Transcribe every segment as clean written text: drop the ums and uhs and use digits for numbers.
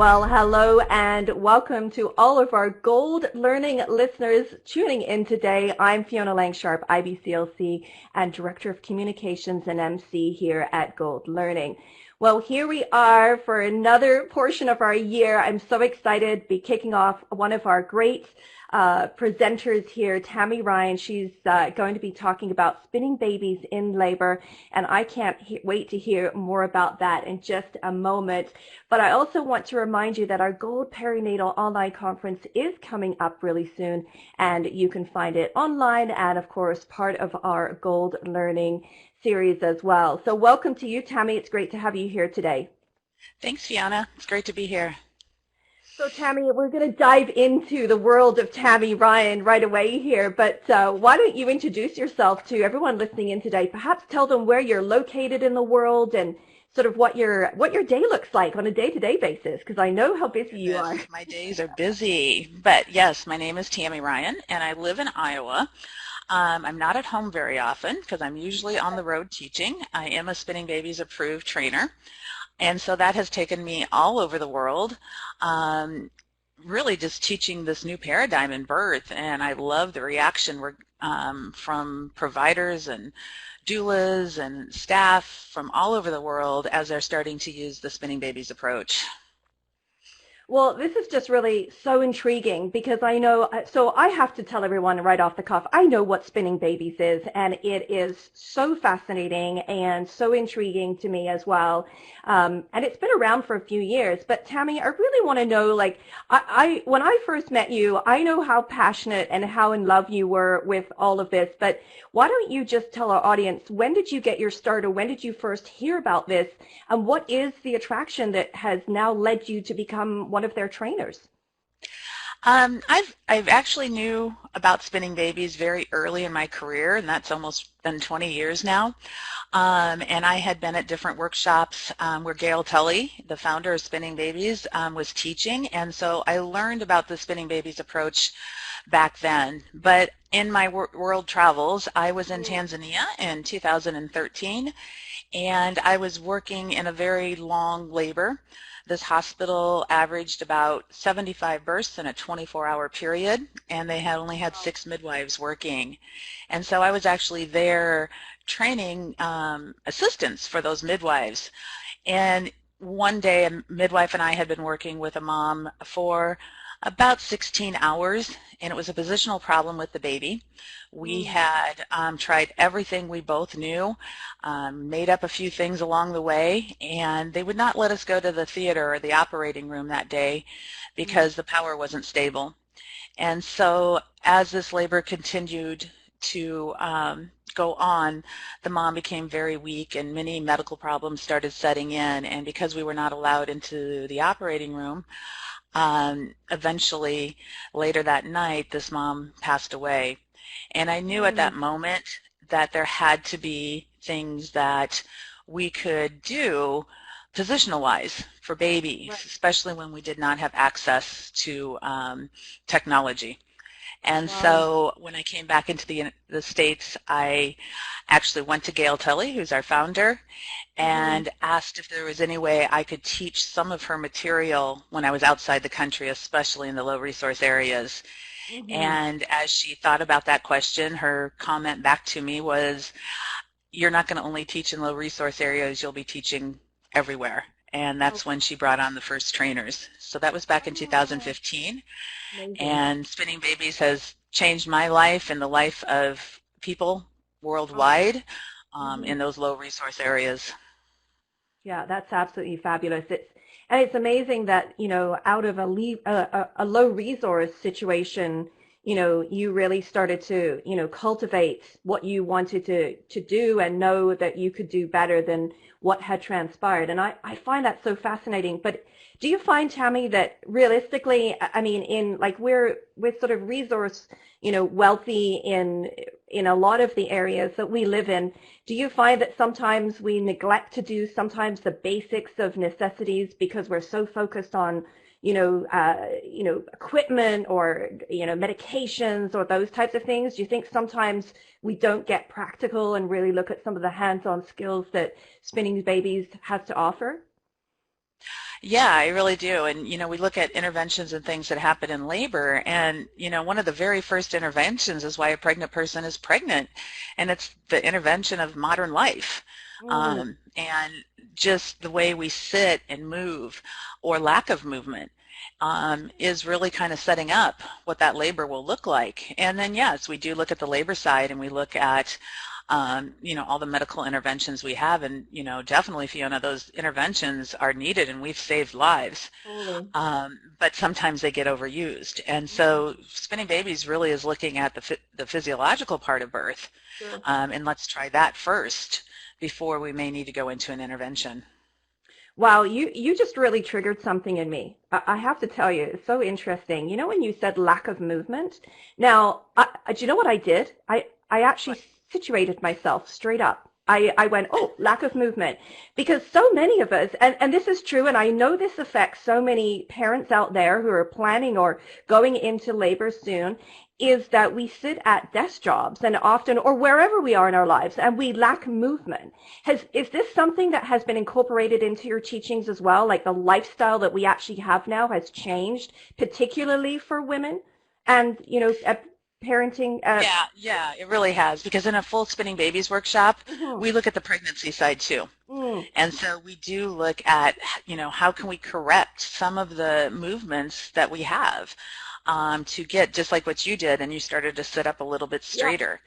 Well, hello and welcome to all of our Gold Learning listeners tuning in today. I'm Fiona Langsharp, IBCLC and Director of Communications and MC here at Gold Learning. Well, here we are for another portion of our year. I'm so excited to be kicking off one of our great presenters here, Tammy Ryan. She's going to be talking about spinning babies in labor, and I can't wait to hear more about that in just a moment. But I also want to remind you that our Gold Perinatal Online Conference is coming up really soon, and you can find it online and, of course, part of our Gold Learning series as well. So welcome to you, Tammy. It's great to have you here today. Thanks, Fiona. It's great to be here. So, Tammy, we're going to dive into the world of Tammy Ryan right away here, but why don't you introduce yourself to everyone listening in today? Perhaps tell them where you're located in the world and sort of what your day looks like on a day-to-day basis, because I know how busy you are. My days are busy, but yes, my name is Tammy Ryan, and I live in Iowa. I'm not at home very often because I'm usually on the road teaching. I am a Spinning Babies approved trainer. And so that has taken me all over the world, really just teaching this new paradigm in birth. And I love the reaction from providers and doulas and staff from all over the world as they're starting to use the Spinning Babies approach. Well, this is just really so intriguing because I know, so I have to tell everyone right off the cuff, I know what spinning babies is, and it is so fascinating and so intriguing to me as well. And it's been around for a few years, but Tammy, I really want to know, like, when I first met you, I know how passionate and how in love you were with all of this, but why don't you just tell our audience, when did you get your start, or when did you first hear about this, and what is the attraction that has now led you to become one of their trainers? I've actually knew about spinning babies very early in my career, and that's almost been 20 years now. And I had been at different workshops where Gail Tully, the founder of Spinning Babies, was teaching, and so I learned about the Spinning Babies approach back then. But in my world travels, I was in Tanzania in 2013, and I was working in a very long labor. This hospital averaged about 75 births in a 24-hour period, and they had only had 6 midwives working. And so I was actually there training assistants for those midwives. And one day a midwife and I had been working with a mom for about 16 hours, and it was a positional problem with the baby. We had tried everything we both knew, made up a few things along the way, and they would not let us go to the theater or the operating room that day because the power wasn't stable. And so as this labor continued to go on, the mom became very weak and many medical problems started setting in, and because we were not allowed into the operating room, eventually later that night this mom passed away. And I knew at that moment that there had to be things that we could do positional wise for babies, especially when we did not have access to technology. And so when I came back into the States, I actually went to Gail Tully, who's our founder, and asked if there was any way I could teach some of her material when I was outside the country, especially in the low resource areas. And as she thought about that question, her comment back to me was, you're not going to only teach in low resource areas, you'll be teaching everywhere. And that's when she brought on the first trainers. So that was back in 2015. And Spinning Babies has changed my life and the life of people worldwide in those low resource areas. Yeah, that's absolutely fabulous. It's amazing that, you know, out of a low resource situation, you know, you really started to, you know, cultivate what you wanted to do and know that you could do better than what had transpired. And I find that so fascinating. But do you find, Tammy, that realistically, I mean, in like we're sort of resource, you know, wealthy in a lot of the areas that we live in, do you find that sometimes we neglect to do sometimes the basics of necessities because we're so focused on, you know, equipment or, you know, medications or those types of things? Do you think sometimes we don't get practical and really look at some of the hands-on skills that Spinning Babies has to offer? Yeah, I really do. And, we look at interventions and things that happen in labor. And, one of the very first interventions is why a pregnant person is pregnant. And it's the intervention of modern life. Mm, And just the way we sit and move or lack of movement is really kind of setting up what that labor will look like. And then, yes, we do look at the labor side and we look at all the medical interventions we have, and definitely, Fiona, those interventions are needed, and we've saved lives. totally. But sometimes they get overused, and so spinning babies really is looking at the physiological part of birth, Sure. and let's try that first before we may need to go into an intervention. Wow, you just really triggered something in me. I have to tell you, it's so interesting. You know when you said lack of movement? Now, do you know what I did? I actually situated myself straight up. I went, oh, lack of movement. Because so many of us, and this is true, and I know this affects so many parents out there who are planning or going into labor soon, is that we sit at desk jobs and often, or wherever we are in our lives, and we lack movement. Is this something that has been incorporated into your teachings as well? Like the lifestyle that we actually have now has changed, particularly for women and, parenting. Yeah, yeah, it really has, because in a full spinning babies workshop, Mhm, we look at the pregnancy side too. mm, And so we do look at, how can we correct some of the movements that we have to get just like what you did, and you started to sit up a little bit yeah, straighter.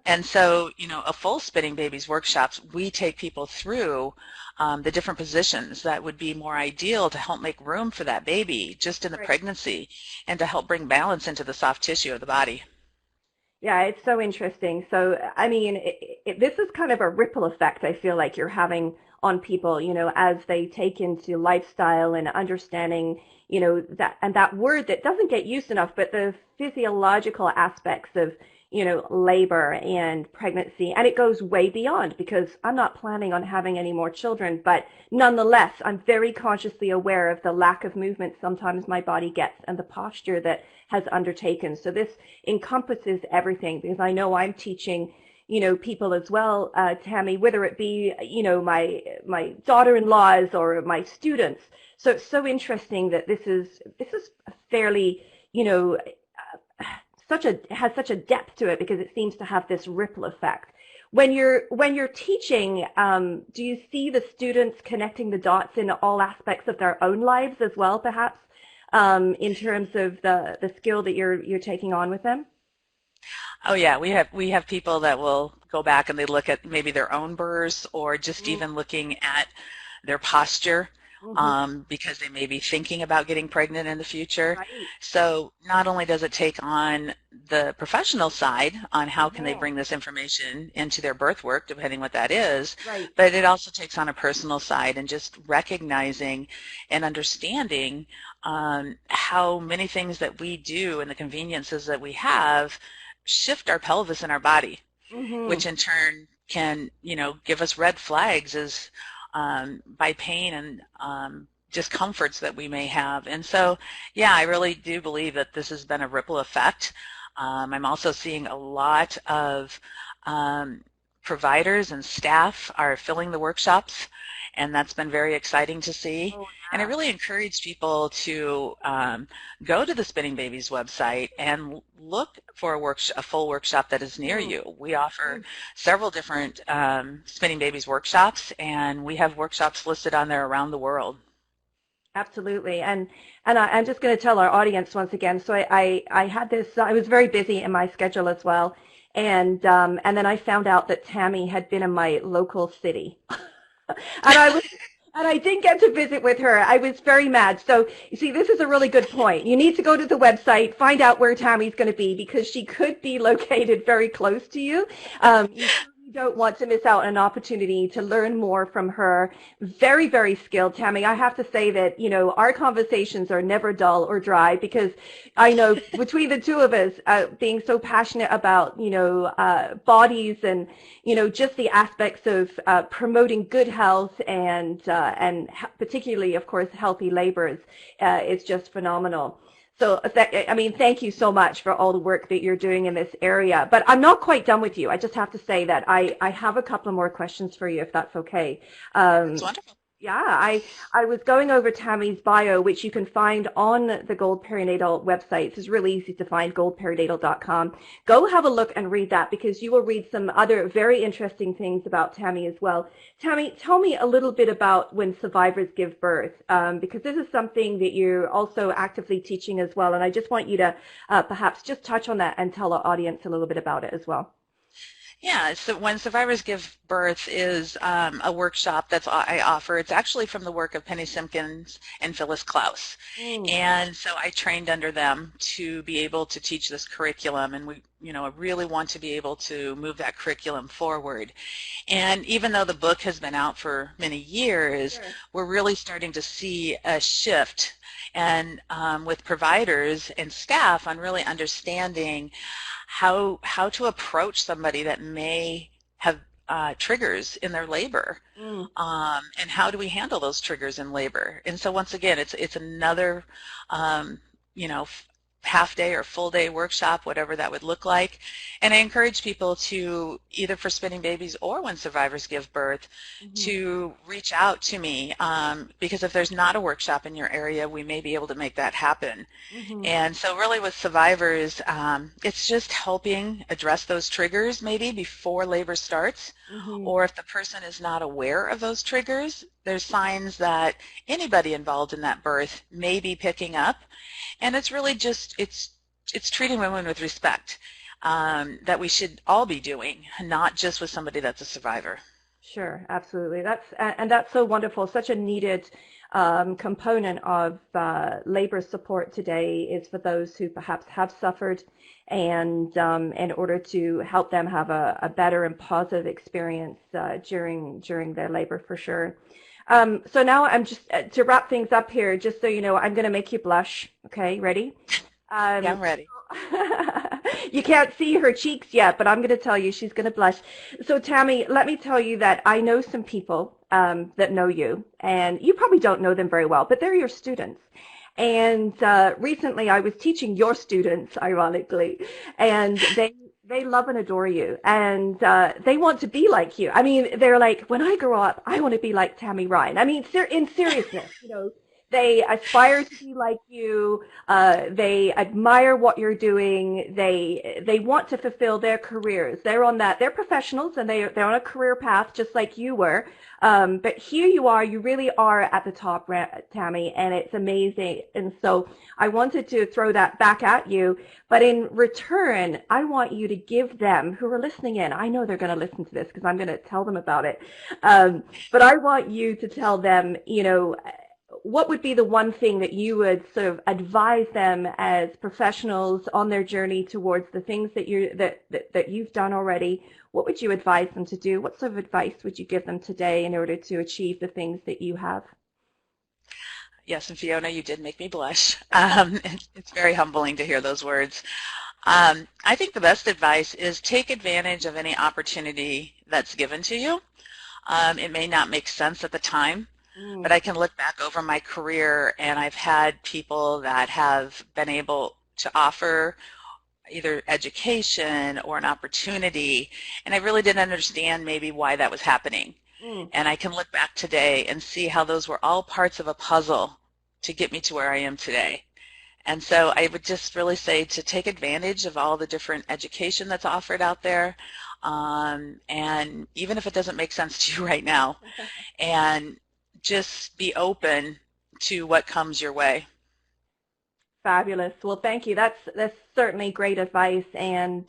And so, a full spinning babies workshops, we take people through the different positions that would be more ideal to help make room for that baby just in the right. pregnancy and to help bring balance into the soft tissue of the body. Yeah, it's so interesting. So, I mean, this is kind of a ripple effect I feel like you're having on people, as they take into lifestyle and understanding, that, and that word that doesn't get used enough, but the physiological aspects of, labor and pregnancy. And it goes way beyond because I'm not planning on having any more children, but nonetheless, I'm very consciously aware of the lack of movement sometimes my body gets and the posture that has undertaken. So this encompasses everything because I know I'm teaching, people as well, Tammy, whether it be, my daughter-in-laws or my students. So it's so interesting that this is a fairly, you know, has such a depth to it because it seems to have this ripple effect. When you're teaching, do you see the students connecting the dots in all aspects of their own lives as well, perhaps, in terms of the skill that you're taking on with them? Oh yeah, we have people that will go back and they look at maybe their own births or just even looking at their posture Mm-hmm. because they may be thinking about getting pregnant in the future. Right. So not only does it take on the professional side on how can they Yeah. bring this information into their birth work, depending what that is, Right. but it also takes on a personal side and just recognizing and understanding how many things that we do and the conveniences that we have shift our pelvis in our body, Mm-hmm. which in turn can, give us red flags as by pain and discomforts that we may have. And so, yeah, I really do believe that this has been a ripple effect. I'm also seeing a lot of providers and staff are filling the workshops, and that's been very exciting to see. Oh And I yeah. really encourage people to go to the Spinning Babies website and look for a full workshop that is near Mm. you. We offer several different Spinning Babies workshops, and we have workshops listed on there around the world. Absolutely. I'm just going to tell our audience once again. So I had this, I was very busy in my schedule as well. And then I found out that Tammy had been in my local city. And I didn't get to visit with her. I was very mad. So you see, this is a really good point. You need to go to the website, find out where Tammy's going to be because she could be located very close to you. You certainly don't want to miss out on an opportunity to learn more from her. Very, very skilled, Tammy. I have to say that, our conversations are never dull or dry because I know between the two of us, being so passionate about, bodies and, just the aspects of promoting good health and particularly, of course, healthy labors is just phenomenal. So, I mean, thank you so much for all the work that you're doing in this area. But I'm not quite done with you. I just have to say that I have a couple of more questions for you, if that's okay. That's Um, wonderful. Yeah, I was going over Tammy's bio, which you can find on the Gold Perinatal website. It's really easy to find, goldperinatal.com. Go have a look and read that because you will read some other very interesting things about Tammy as well. Tammy, tell me a little bit about when survivors give birth, because this is something that you're also actively teaching as well. And I just want you to perhaps just touch on that and tell our audience a little bit about it as well. Yeah, so when survivors give birth is a workshop I offer. It's actually from the work of Penny Simpkins and Phyllis Klaus. Mm, And so I trained under them to be able to teach this curriculum, and I really want to be able to move that curriculum forward. And even though the book has been out for many years, sure. we're really starting to see a shift and with providers and staff on really understanding how to approach somebody that may have triggers in their labor, Mm, and how do we handle those triggers in labor. And so once again, it's another um, you know half day or full day workshop, whatever that would look like. And I encourage people to, either for spinning babies or when survivors give birth, mhm, to reach out to me, because if there's not a workshop in your area, we may be able to make that happen. mhm, And so really with survivors, it's just helping address those triggers maybe before labor starts, mhm. or if the person is not aware of those triggers, there's signs that anybody involved in that birth may be picking up. And it's really just, it's treating women with respect, that we should all be doing, not just with somebody that's a survivor. Sure, absolutely. And that's so wonderful. Such a needed component of labor support today is for those who perhaps have suffered, and in order to help them have a better and positive experience during their labor for sure. So now I'm just to wrap things up here, just so you know, I'm going to make you blush. Okay, ready? Yeah, Um, I'm ready. you can't see her cheeks yet, but I'm going to tell you she's going to blush. So, Tammy, let me tell you that I know some people that know you, and you probably don't know them very well, but they're your students. And recently, I was teaching your students, ironically, and they love and adore you, and they want to be like you. I mean, they're like, when I grow up, I want to be like Tammy Ryan. I mean, in seriousness, they aspire to be like you. They admire what you're doing. They want to fulfill their careers. They're on that. They're professionals and they're on a career path just like you were. But here you are. You really are at the top, Tammy, and it's amazing. And so I wanted to throw that back at you. But in return, I want you to give them who are listening in. I know they're going to listen to this because I'm going to tell them about it. But I want you to tell them, what would be the one thing that you would sort of advise them as professionals on their journey towards the things that you've done already? What would you advise them to do? What sort of advice would you give them today in order to achieve the things that you have? Yes, and Fiona, you did make me blush. It's very humbling to hear those words. I think the best advice is take advantage of any opportunity that's given to you. It may not make sense at the time, but Mm, I can look back over my career and I've had people that have been able to offer either education or an opportunity, and I really didn't understand maybe why that was happening. mm. And I can look back today and see how those were all parts of a puzzle to get me to where I am today. And so I would just really say to take advantage of all the different education that's offered out there, and even if it doesn't make sense to you right now, and just be open to what comes your way. Fabulous. Well, thank you. That's certainly great advice. And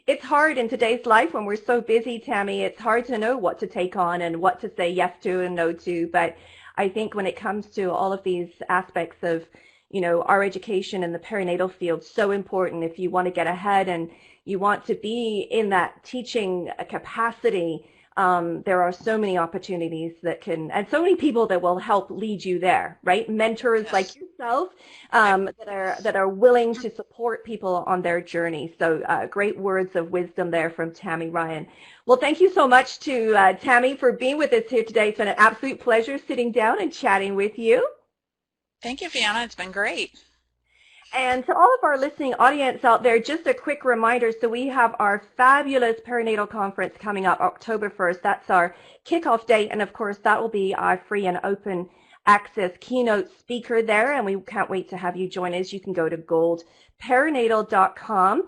it's hard in today's life when we're so busy, Tammy. It's hard to know what to take on and what to say yes to and no to. But I think when it comes to all of these aspects of, our education in the perinatal field, so important if you want to get ahead and you want to be in that teaching capacity. There are so many opportunities and so many people that will help lead you there, right? Mentors like Yes. yourself, Right. that are willing to support people on their journey. So great words of wisdom there from Tammy Ryan. Well, thank you so much to Tammy for being with us here today. It's been an absolute pleasure sitting down and chatting with you. Thank you, Fiona. It's been great. And to all of our listening audience out there, just a quick reminder. So we have our fabulous perinatal conference coming up October 1st. That's our kickoff date. And of course, that will be our free and open access keynote speaker there. And we can't wait to have you join us. You can go to goldperinatal.com.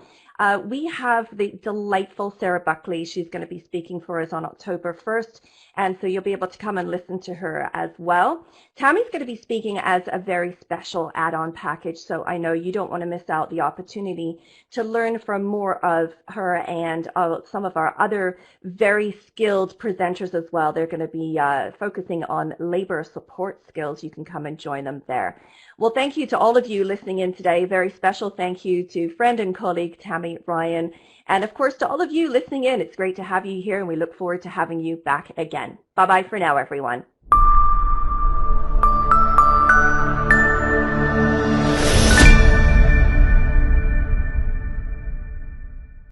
We have the delightful Sarah Buckley. She's going to be speaking for us on October 1st. And so you'll be able to come and listen to her as well. Tammy's going to be speaking as a very special add-on package. So I know you don't want to miss out the opportunity to learn from more of her and some of our other very skilled presenters as well. They're going to be focusing on labor support skills. You can come and join them there. Well, thank you to all of you listening in today. Very special thank you to friend and colleague Tammy Ryan. And of course, to all of you listening in, it's great to have you here and we look forward to having you back again. Bye-bye for now, everyone.